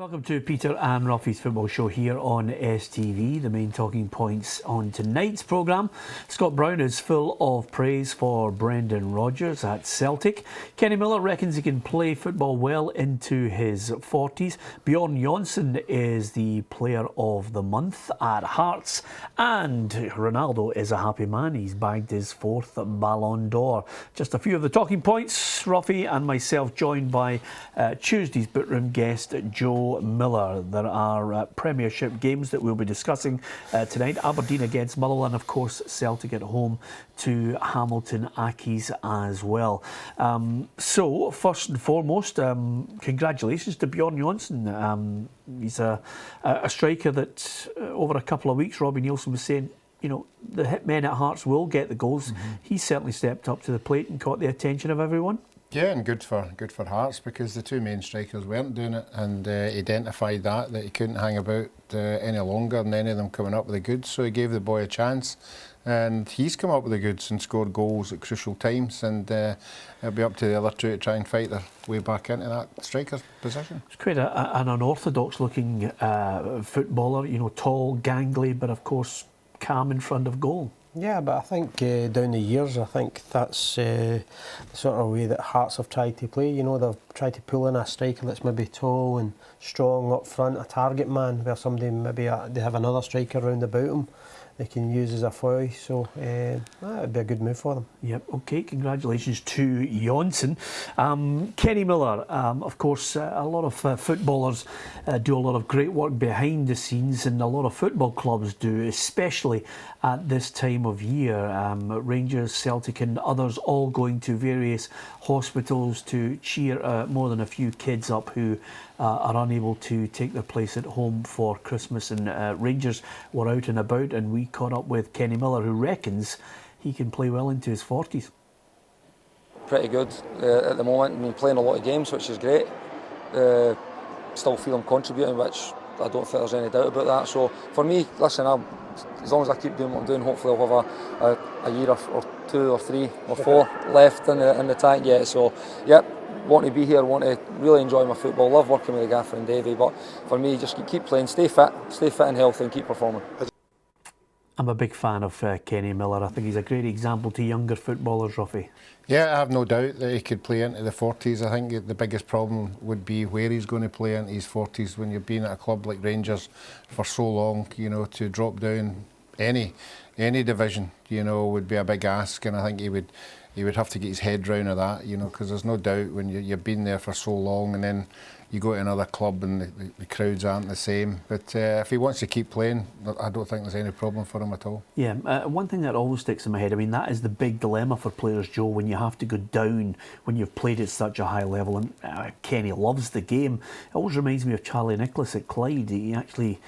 Welcome to Peter and Ruffy's Football Show here on STV. The main talking points on tonight's programme. Scott Brown is full of praise for Brendan Rodgers at Celtic. Kenny Miller reckons he can play football well into his 40s. Bjorn Jonsson is the player of the month at Hearts. And Ronaldo is a happy man. He's bagged his 4th Ballon d'Or. Just a few of the talking points. Ruffy and myself joined by Tuesday's Bootroom guest Joe Miller. There are Premiership games that we'll be discussing tonight. Aberdeen against Motherwell, and of course Celtic at home to Hamilton Accies as well. So first and foremost, congratulations to Bjorn Jonsson. He's a striker that over a couple of weeks, Robbie Nielsen was saying, you know, the hit men at Hearts will get the goals. He certainly stepped up to the plate and caught the attention of everyone. Yeah, and good for Hearts, because the two main strikers weren't doing it, and identified that he couldn't hang about any longer, and any of them coming up with the goods. So he gave the boy a chance, and he's come up with the goods and scored goals at crucial times, and it'll be up to the other two to try and fight their way back into that striker's position. It's quite an unorthodox looking footballer, you know, tall, gangly, but of course calm in front of goal. Yeah, but I think down the years, I think that's the sort of way that Hearts have tried to play. You know, they've tried to pull in a striker that's maybe tall and strong up front, a target man, where somebody maybe they have another striker round about him they can use as a foil. So that would be a good move for them. Yep, okay, congratulations to Jonsson. Kenny Miller, of course, a lot of footballers do a lot of great work behind the scenes, and a lot of football clubs do, especially at this time of year. Rangers, Celtic and others all going to various hospitals to cheer more than a few kids up who are unable to take their place at home for Christmas. And Rangers were out and about, and we caught up with Kenny Miller, who reckons he can play well into his 40s. Pretty good at the moment. I mean, playing a lot of games, which is great. Still feel I'm contributing, which I don't think there's any doubt about that. So for me, listen, as long as I keep doing what I'm doing, hopefully I'll have a year or 2 or 3 or 4 left in the tank yet. So, yep. Want to be here, want to really enjoy my football, love working with the gaffer and Davey, but for me, just keep playing, stay fit and healthy, and keep performing. I'm a big fan of Kenny Miller. I think he's a great example to younger footballers, Ruffy. Yeah, I have no doubt that he could play into the 40s. I think the biggest problem would be where he's going to play into his 40s. When you've been at a club like Rangers for so long, you know, to drop down any division, you know, would be a big ask, and I think he would have to get his head round of that, you know, because there's no doubt when you've been there for so long and then you go to another club and the crowds aren't the same. But if he wants to keep playing, I don't think there's any problem for him at all. Yeah, one thing that always sticks in my head, I mean, that is the big dilemma for players, Joe, when you have to go down when you've played at such a high level. And Kenny loves the game. It always reminds me of Charlie Nicholas at Clyde. He actually,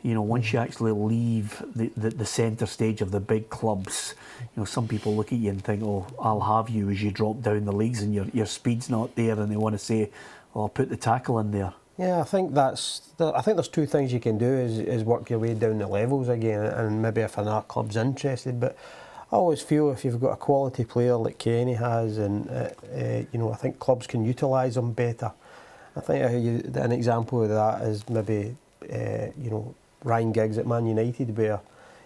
you know, once you actually leave the centre stage of the big clubs, you know, some people look at you and think, oh, I'll have you as you drop down the leagues and your speed's not there, and they want to say, oh, I'll put the tackle in there. Yeah, I think there's 2 things you can do is work your way down the levels again, and maybe if another club's interested. But I always feel if you've got a quality player like Kenny has, and you know, I think clubs can utilise them better. I think an example of that is maybe you know, Ryan Giggs at Man United, where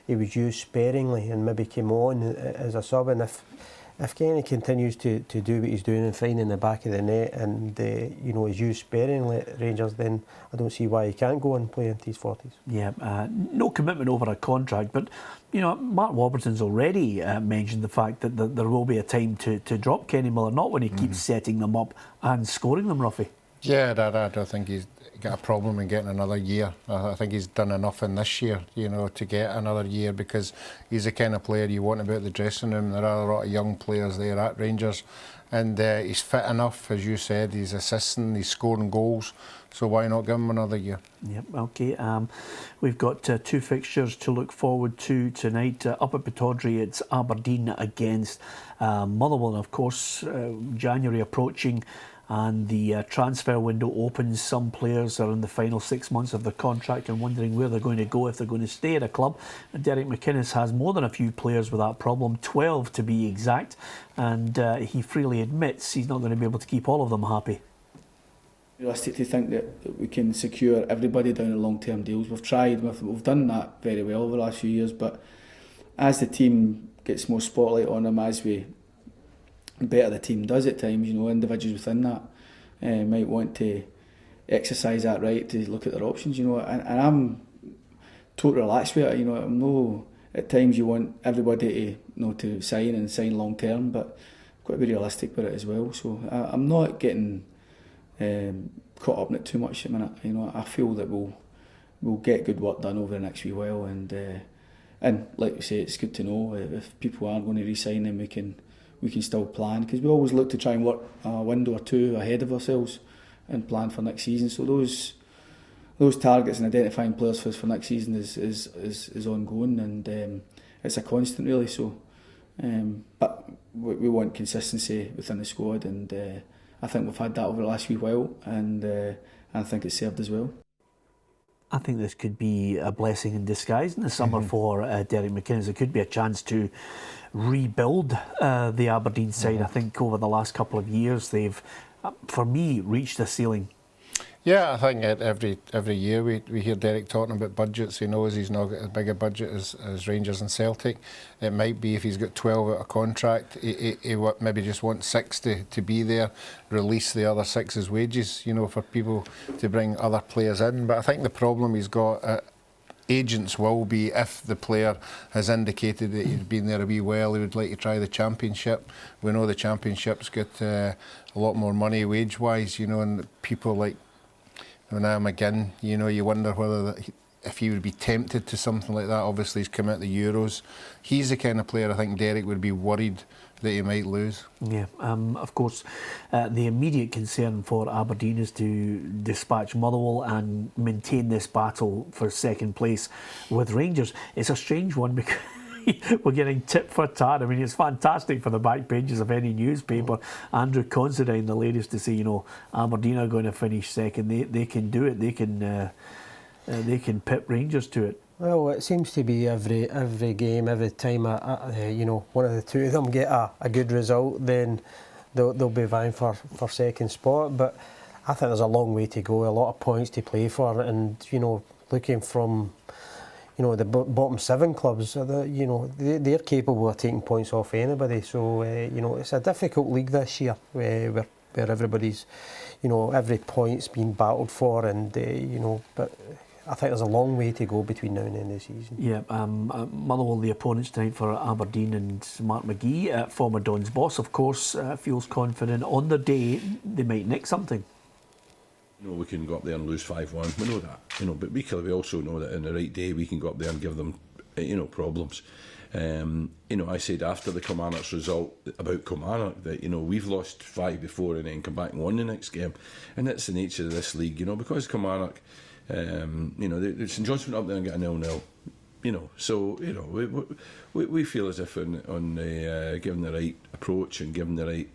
he was used sparingly and maybe came on as a sub. And if Kenny continues to do what he's doing and finding the back of the net, and you know, is used sparingly at Rangers, then I don't see why he can't go and play into his 40s. Yeah, no commitment over a contract, but you know, Mark Warburton's already mentioned the fact that there will be a time to drop Kenny Miller, not when he keeps setting them up and scoring them, Ruffy. Yeah, I don't think he's got a problem in getting another year. I think he's done enough in this year, you know, to get another year, because he's the kind of player you want about the dressing room. There are a lot of young players there at Rangers, and he's fit enough, as you said. He's assisting, he's scoring goals, so why not give him another year? Yep, okay. We've got 2 fixtures to look forward to tonight. Up at Pittodrie, it's Aberdeen against Motherwell, and of course, January approaching, and the transfer window opens. Some players are in the final 6 months of their contract and wondering where they're going to go, if they're going to stay at a club. And Derek McInnes has more than a few players with that problem, 12 to be exact, and he freely admits he's not going to be able to keep all of them happy. Realistic to think that we can secure everybody down in long-term deals. We've tried, we've done that very well over the last few years, but as the team gets more spotlight on them, as we better the team does at times, individuals within that might want to exercise that right to look at their options, and I'm totally relaxed with it. I'm no, at times you want everybody to sign and sign long term, but I've got to be realistic with it as well. So I'm not getting caught up in it too much at the minute. I feel that we'll get good work done over the next wee while, and like we say, it's good to know if people aren't going to re-sign them, we can still plan, because we always look to try and work a window or two ahead of ourselves and plan for next season. So those targets and identifying players for next season is ongoing, and it's a constant really. So, but we want consistency within the squad, and I think we've had that over the last wee while, and I think it's served as well. I think this could be a blessing in disguise in the summer for Derek McInnes. It could be a chance to rebuild the Aberdeen side. I think over the last couple of years they've, for me, reached a ceiling. Yeah, I think every year we hear Derek talking about budgets. He knows he's not got as big a budget as Rangers and Celtic. It might be if he's got 12 out of contract, he maybe just wants 6 to be there, release the other 6 as wages, for people to bring other players in. But I think the problem he's got, agents will be, if the player has indicated that he's been there a wee while, he would like to try the Championship. We know the Championship's got a lot more money wage-wise, and people like now McGinn, you wonder whether if he would be tempted to something like that. Obviously he's come out the Euros. He's the kind of player I think Derek would be worried that he might lose. Yeah, of course, the immediate concern for Aberdeen is to dispatch Motherwell and maintain this battle for second place with Rangers. It's a strange one because we're getting tit for tat. I mean, it's fantastic for the back pages of any newspaper. Andrew Considine, the latest, to say, Aberdeen are going to finish second. They can do it. They can pip Rangers to it. Well, it seems to be every game, every time one of the two of them get a good result, then they'll be vying for second spot. But I think there's a long way to go, a lot of points to play for, and looking from the bottom 7 clubs, they're capable of taking points off anybody. So it's a difficult league this year, where everybody's, every point's been battled for, and but I think there's a long way to go between now and the end of the season. Yeah, Motherwell, the opponents tonight for Aberdeen, and Mark McGee, former Don's boss, of course, feels confident on their day they might nick something. We can go up there and lose 5-1. We know that, but we also know that in the right day we can go up there and give them, problems. I said after the Kilmarnock's result about Kilmarnock that we've lost 5 before and then come back and won the next game, and that's the nature of this league. Because Kilmarnock, St Johnstone went up there and got a 0-0. So we feel as if on giving the right approach and giving the right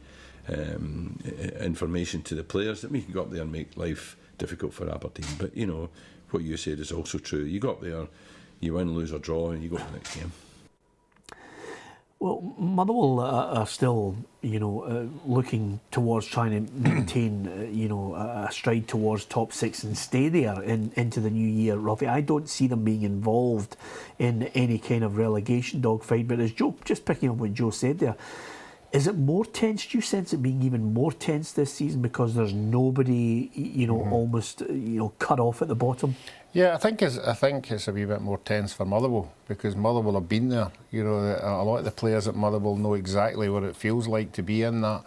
information to the players that we can go up there and make life difficult for Aberdeen. But what you said is also true. You go up there, you win, lose or draw, and you go to the next game. Well, Motherwell are still, looking towards trying to maintain, a stride towards top 6 and stay there into the new year. Ruffy, I don't see them being involved in any kind of relegation dogfight. But as Joe, just picking up what Joe said there, is it more tense? Do you sense it being even more tense this season because there's nobody, almost, cut off at the bottom? Yeah, I think it's a wee bit more tense for Motherwell because Motherwell have been there. A lot of the players at Motherwell know exactly what it feels like to be in that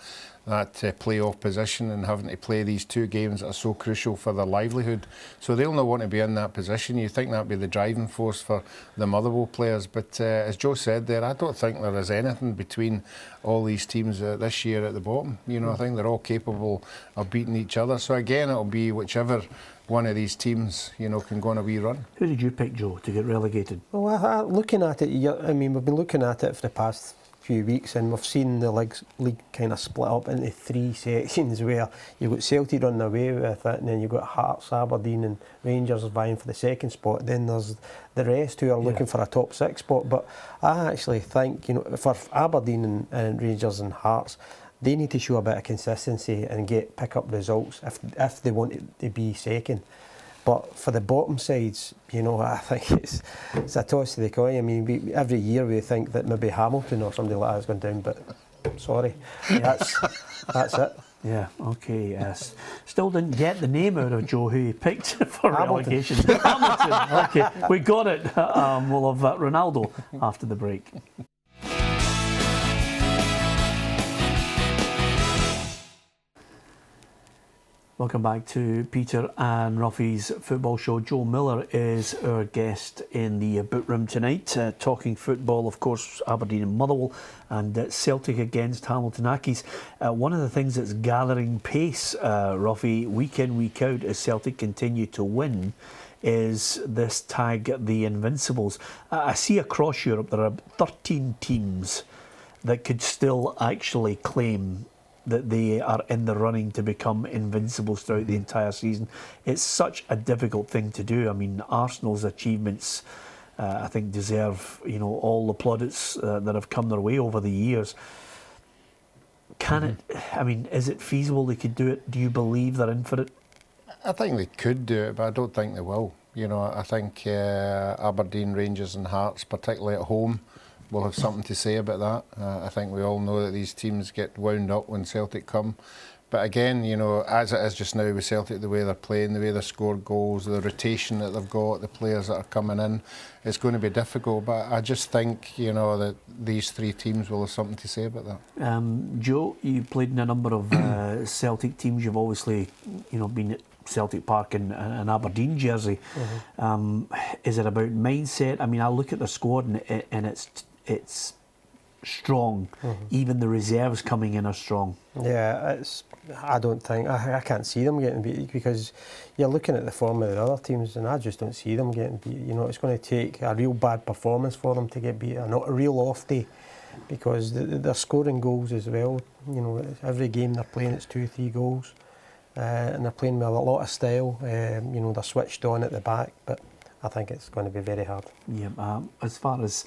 playoff position and having to play these 2 games that are so crucial for their livelihood. So they'll not want to be in that position. You think that'd be the driving force for the Motherwell players. But as Joe said there, I don't think there is anything between all these teams this year at the bottom. I think they're all capable of beating each other. So again, it'll be whichever one of these teams, can go on a wee run. Who did you pick, Joe, to get relegated? Well, looking at it, we've been looking at it for the past few weeks, and we've seen the league kind of split up into 3 sections where you've got Celtic running away with it, and then you've got Hearts, Aberdeen and Rangers vying for the second spot. Then there's the rest who are looking for a top 6 spot. But I actually think, for Aberdeen and Rangers and Hearts, they need to show a bit of consistency and pick up results if they want to be second. But for the bottom sides, you know, I think it's a toss of the coin. I mean, every year we think that maybe Hamilton or somebody like that has gone down, but sorry, that's it. Yeah, okay, yes. Still didn't get the name out of Joe who he picked for Hamilton. relegation. Hamilton, okay, we got it. We'll have Ronaldo after the break. Welcome back to Peter and Ruffy's football show. Joe Miller is our guest in the boot room tonight, talking football, of course, Aberdeen and Motherwell, and Celtic against Hamilton Accies. One of the things that's gathering pace, Ruffy, week in, week out, as Celtic continue to win, is this tag, the Invincibles. I see across Europe there are 13 teams that could still actually claim that they are in the running to become invincibles throughout the entire season. It's such a difficult thing to do. I mean, Arsenal's achievements, I think, deserve, you know, all the plaudits that have come their way over the years. Can it? I mean, is it feasible they could do it? Do you believe they're in for it? I think they could do it, but I don't think they will. You know, I think Aberdeen, Rangers and Hearts, particularly at home, will have something to say about that. I think we all know that these teams get wound up when Celtic come. But again, you know, as it is just now with Celtic, the way they're playing, the way they score goals, the rotation that they've got, the players that are coming in, it's going to be difficult. But I just think, you know, that these three teams will have something to say about that. Joe, you played in a number of Celtic teams. You've obviously, you know, been at Celtic Park and an Aberdeen jersey. Is it about mindset? I mean, I look at the squad and it's strong. Even the reserves coming in are strong. Yeah, I don't think I can't see them getting beat, because you're looking at the form of the other teams and I just don't see them getting beat. You know, it's going to take a real bad performance for them to get beat, not a real off day, because they're scoring goals as well. You know, every game they're playing, it's 2-3 goals, and they're playing with a lot of style. You know, they're switched on at the back, but I think it's going to be very hard. Yeah, as far as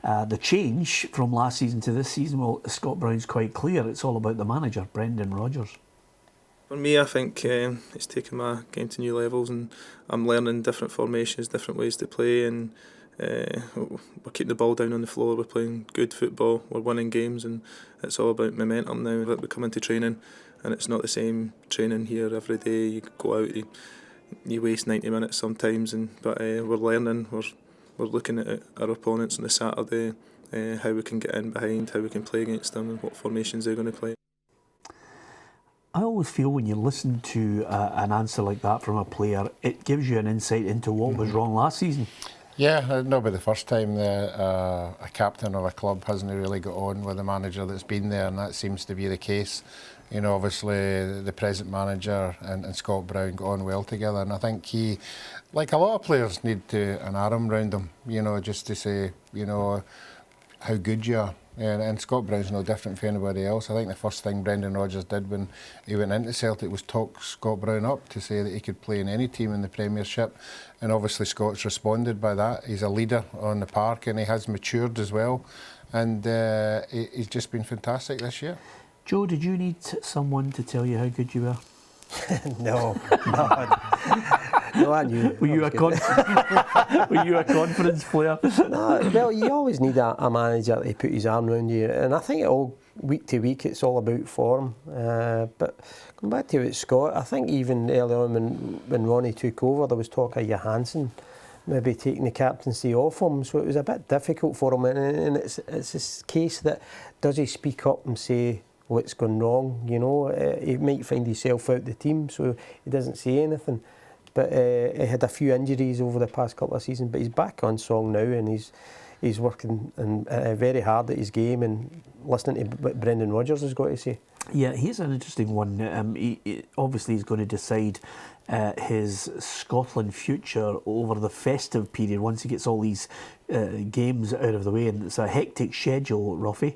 the change from last season to this season, well, Scott Brown's quite clear. It's all about the manager, Brendan Rodgers. For me, I think it's taken my game to new levels, and I'm learning different formations, different ways to play, and we're keeping the ball down on the floor. We're playing good football. We're winning games, and it's all about momentum now. We come into training, and it's not the same training here every day. You go out, you waste 90 minutes sometimes, but we're learning. We're looking at our opponents on the Saturday, how we can get in behind, how we can play against them, and what formations they're going to play. I always feel when you listen to an answer like that from a player, it gives you an insight into what was wrong last season. Yeah, it'll not be the first time that a captain of a club hasn't really got on with a manager that's been there, and that seems to be the case. You know, obviously the present manager and Scott Brown got on well together, and I think he, like a lot of players, need an arm round him, you know, just to say, you know, how good you are. And Scott Brown's no different from anybody else. I think the first thing Brendan Rodgers did when he went into Celtic was talk Scott Brown up to say that he could play in any team in the Premiership, and obviously Scott's responded by that. He's a leader on the park and he has matured as well, and he's just been fantastic this year. Joe, did you need someone to tell you how good you were? No, I knew. Were you a confidence player? No, well, you always need a manager to put his arm around you, and I think week to week it's all about form. But going back to it, Scott, I think even earlier on when Ronnie took over, there was talk of Johansson maybe taking the captaincy off him, so it was a bit difficult for him. And it's this case that, does he speak up and say what's gone wrong? You know, he might find himself out the team, so he doesn't say anything. But he had a few injuries over the past couple of seasons, but he's back on song now, and he's working very hard at his game and listening to what Brendan Rodgers has got to say. Yeah, here's an interesting one. He obviously he's going to decide his Scotland future over the festive period once he gets all these games out of the way, and it's a hectic schedule, Ruffy.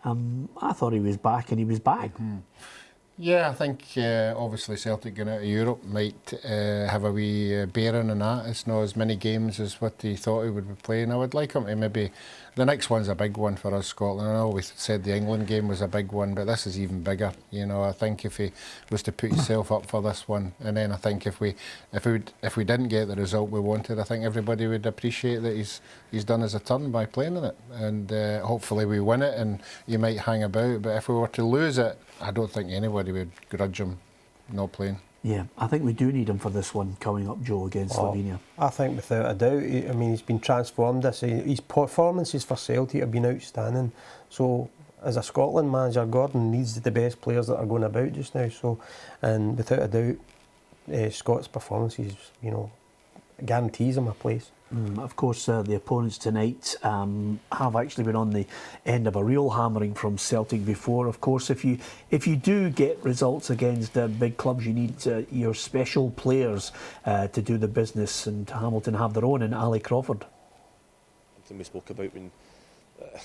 I thought he was back, and he was back. Yeah, I think obviously Celtic going out of Europe might have a wee bearing on that. It's not as many games as what he thought he would be playing. I would like him to maybe the next one's a big one for us, Scotland. I know we said the England game was a big one, but this is even bigger. You know, I think if he was to put himself up for this one, and then I think if we didn't get the result we wanted, I think everybody would appreciate that he's done us a turn by playing in it, and hopefully we win it, and he might hang about. But if we were to lose it, I don't think anybody would grudge him not playing. Yeah, I think we do need him for this one coming up, Joe, against Slovenia. I think without a doubt. I mean, he's been transformed. His performances for Celtic have been outstanding. So, as a Scotland manager, Gordon needs the best players that are going about just now. So, and without a doubt, Scott's performances, you know, guarantees him a place. Of course, the opponents tonight have actually been on the end of a real hammering from Celtic before. Of course, if you do get results against big clubs, you need your special players to do the business, and Hamilton have their own in Ali Crawford. Something we spoke about when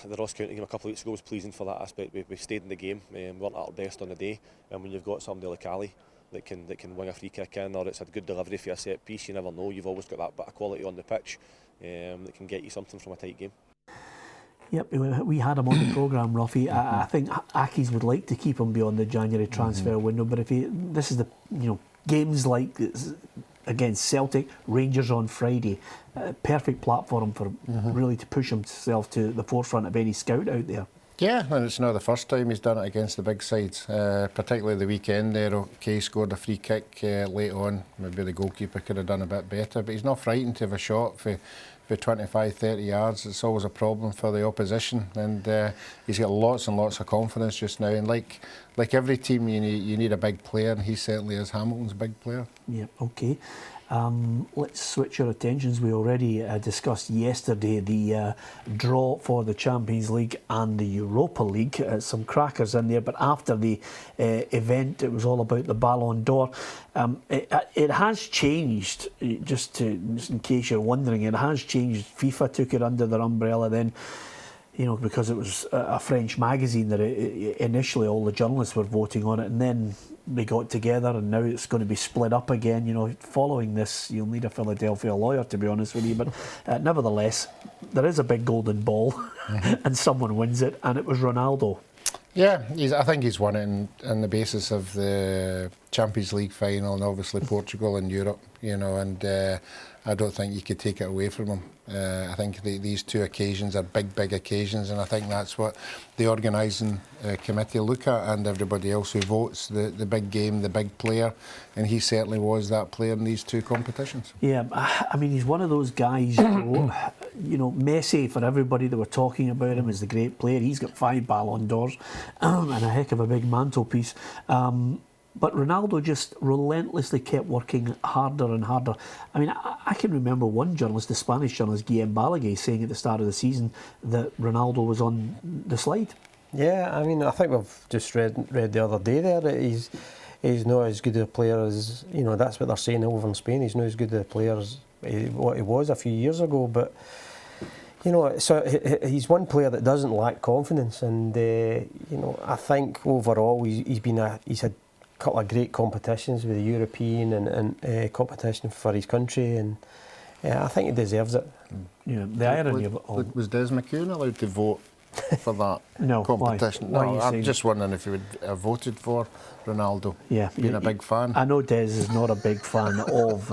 the Ross County game a couple of weeks ago was pleasing for that aspect. We stayed in the game, we weren't at our best on the day, and when you've got somebody like Ali that can wing a free kick in, or it's a good delivery for a set piece, you never know. You've always got that bit of quality on the pitch that can get you something from a tight game. Yep, we had him on the programme, Ruffy. I think Aki's would like to keep him beyond the January transfer window, but if this is the games like this against Celtic, Rangers on Friday, perfect platform for really to push himself to the forefront of any scout out there. Yeah, and it's not the first time he's done it against the big sides, particularly the weekend there. Okay, scored a free kick late on. Maybe the goalkeeper could have done a bit better, but he's not frightened to have a shot for 25-30 yards. It's always a problem for the opposition, and he's got lots and lots of confidence just now. And like every team, you need a big player, and he certainly is Hamilton's big player. Yeah, okay. Let's switch our attentions. We already discussed yesterday the draw for the Champions League and the Europa League. Some crackers in there, but after the event, it was all about the Ballon d'Or. It has changed, just in case you're wondering, it has changed. FIFA took it under their umbrella then, because it was a French magazine that initially all the journalists were voting on it, and then they got together, and now it's going to be split up again. Following this, you'll need a Philadelphia lawyer, to be honest with you, but nevertheless, there is a big golden ball, and someone wins it, and it was Ronaldo. Yeah, I think he's won it on the basis of the Champions League final, and obviously Portugal and Europe, and I don't think you could take it away from him. I think these two occasions are big occasions, and I think that's what the organising committee look at, and everybody else who votes, the big game, the big player, and he certainly was that player in these two competitions. Yeah, I mean, he's one of those guys, Messi, for everybody that were talking about him as the great player, he's got 5 Ballon d'Ors and a heck of a big mantelpiece. But Ronaldo just relentlessly kept working harder and harder. I mean, I can remember one journalist, the Spanish journalist, Guillem Balaguer, saying at the start of the season that Ronaldo was on the slide. Yeah, I mean, I think we've just read the other day there that he's not as good a player as, that's what they're saying over in Spain. He's not as good a player as what he was a few years ago, but so he's one player that doesn't lack confidence, and I think overall he's had a couple of great competitions with the European and competition for his country, and I think he deserves it. Yeah, the irony of it all. Was Des McKeown allowed to vote for that No, competition? Why? No, I'm just wondering if he would have voted for Ronaldo. Yeah, being a big fan. I know Des is not a big fan of.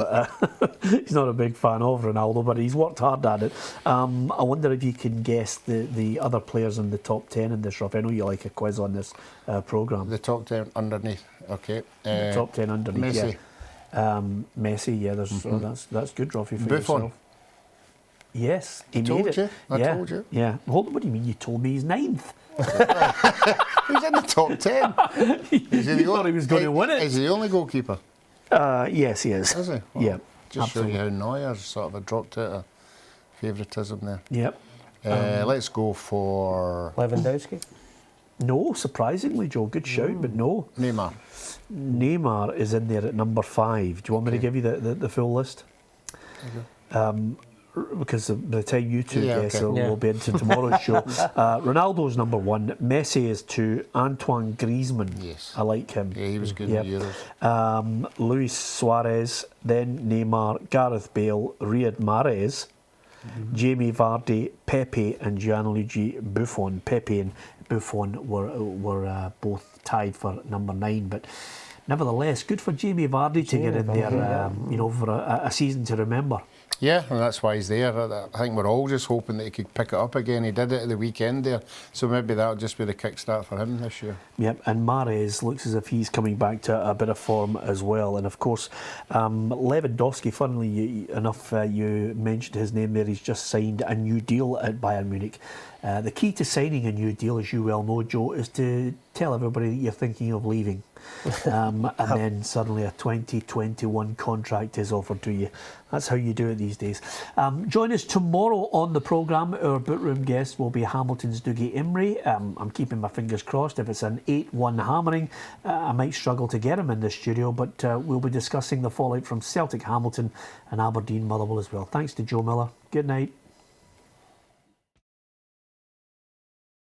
He's not a big fan of Ronaldo, but he's worked hard at it. I wonder if you can guess the other players in the top 10 in this, Rough. I know you like a quiz on this programme. The top 10 underneath. Okay. The top 10 underneath. Messi. Yeah. Messi. Yeah. That's good, Roughy, for Buffon. yourself. Yes, he made told it. You. I told you. Yeah. Hold on, what do you mean? You told me he's 9th. He's in the top 10. You thought he was going to win it. Is he the only goalkeeper? Yes, he is. Is he? Well, yeah. Just absolutely. show you how Neuer's sort of dropped out of favouritism there. Yep. Let's go for Lewandowski. No, surprisingly, Joe. Good shout, but no. Neymar. Neymar is in there at number 5. Do you want me to give you the full list? Because by the time you two guess, we'll be into tomorrow's show. Ronaldo's number 1. Messi is 2. Antoine Griezmann. Yes. I like him. Yeah, he was good in the Euros. Luis Suarez, then Neymar, Gareth Bale, Riyad Mahrez, Jamie Vardy, Pepe and Gianluigi Buffon. Pepe and Buffon were both tied for number 9, but nevertheless, good for Jamie Vardy to get in there, you know, for a season to remember. Yeah, and that's why he's there. I think we're all just hoping that he could pick it up again. He did it at the weekend there, so maybe that'll just be the kickstart for him this year. Yep, and Mahrez looks as if he's coming back to a bit of form as well. And of course, Lewandowski, funnily enough, you mentioned his name there. He's just signed a new deal at Bayern Munich. The key to signing a new deal, as you well know, Joe, is to tell everybody that you're thinking of leaving. And then suddenly a 2021 contract is offered to you. That's how you do it these days. Join us tomorrow on the programme. Our Bootroom guest will be Hamilton's Dougie Imrie. I'm keeping my fingers crossed. If it's an 8-1 hammering, I might struggle to get him in the studio, but we'll be discussing the fallout from Celtic Hamilton and Aberdeen Motherwell as well. Thanks to Joe Miller. Good night.